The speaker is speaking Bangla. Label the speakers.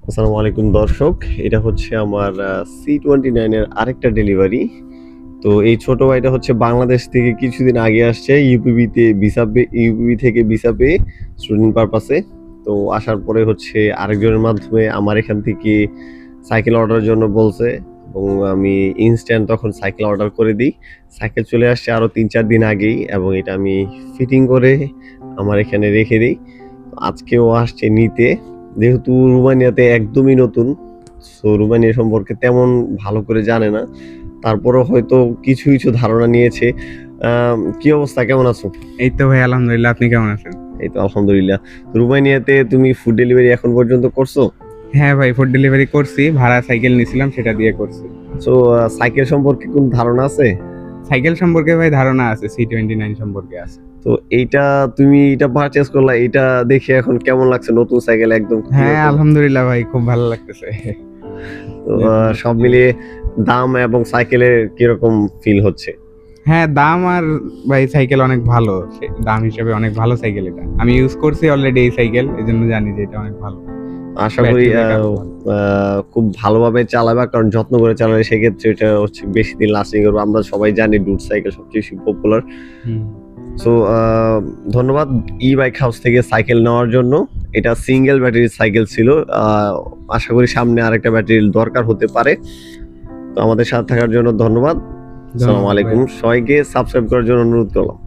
Speaker 1: আসসালামু আলাইকুম দর্শক, এটা হচ্ছে আমার C29 এর আরেকটা ডেলিভারি। তো এই ছোট ভাইটা হচ্ছে বাংলাদেশ থেকে কিছুদিন আগে আসছে ইউপিবি থেকে ভিসা পেয়ে স্টুডেন্ট পারপাসে। তো আসার পরে হচ্ছে আরেকজনের মাধ্যমে আমার এখান থেকে সাইকেল অর্ডারের জন্য বলছে এবং আমি ইনস্ট্যান্ট তখন সাইকেল অর্ডার করে দিই। সাইকেল চলে আসছে আরও ৩-৪ দিন আগেই এবং এটা আমি ফিটিং করে আমার এখানে রেখে দিই। আজকেও আসছে নিতে। যেহেতু রুমানিয়াতে একদমই নতুন, সো রুমানিয়া সম্পর্কে তেমন ভালো করে জানে না, তারপরেও হয়তো কিছু কিছু ধারণা নিয়েছে। কি অবস্থা, কেমন আছো?
Speaker 2: এই তো ভাই আলহামদুলিল্লাহ, আপনি কেমন আছেন?
Speaker 1: এই তো আলহামদুলিল্লাহ। রুমানিয়াতে তুমি ফুড ডেলিভারি এখন পর্যন্ত করছো?
Speaker 2: হ্যাঁ ভাই, ফুড ডেলিভারি করছি, ভাড়া সাইকেল নিছিলাম সেটা দিয়ে করছি।
Speaker 1: সো সাইকেল সম্পর্কে কোন ধারণা আছে?
Speaker 2: সাইকেল সম্পর্কে ভাই ধারণা আছে, C29 সম্পর্কে আছে।
Speaker 1: তো তুমি এটা পারচেজ করলা, এটা দেখে এখন কেমন লাগছে? নতুন সাইকেল একদম কি
Speaker 2: হ্যাঁ
Speaker 1: রকম?
Speaker 2: আলহামদুলিল্লাহ ভাই, খুব ভালো লাগতেছে।
Speaker 1: তো সব মিলিয়ে দাম এবং সাইকেলের কিরকম ফিল হচ্ছে?
Speaker 2: হ্যাঁ দাম আর ভাই সাইকেল অনেক ভালো, দাম হিসেবে অনেক ভালো সাইকেল। এটা আমি ইউজ করছি অলরেডি এই সাইকেল, এই জন্য জানি যে এটা অনেক ভালো।
Speaker 1: আশা করি
Speaker 2: ব্যাটারি ব্যাকআপ ভালো।
Speaker 1: খুব ভালোভাবে চালাবা, কারণ যত্ন করে চালালে সেক্ষেত্রে এটা হচ্ছে বেশি দিন লাস্টিং করবে। আমরা সবাই জানি ডুড সাইকেল সবচেয়ে বেশি পপুলার।
Speaker 2: হুম।
Speaker 1: সো ধন্যবাদ ই বাইক হাউস থেকে সাইকেল নেওয়ার জন্য। এটা সিঙ্গেল ব্যাটারির সাইকেল ছিল। আশা করি সামনে আরেকটা ব্যাটারির দরকার হতে পারে। তো আমাদের সাথে থাকার জন্য ধন্যবাদ। আসসালামু
Speaker 2: ধন্যবাদ ভাই।
Speaker 1: আলাইকুম। সবাইকে সাবস্ক্রাইব করার জন্য অনুরোধ করলাম।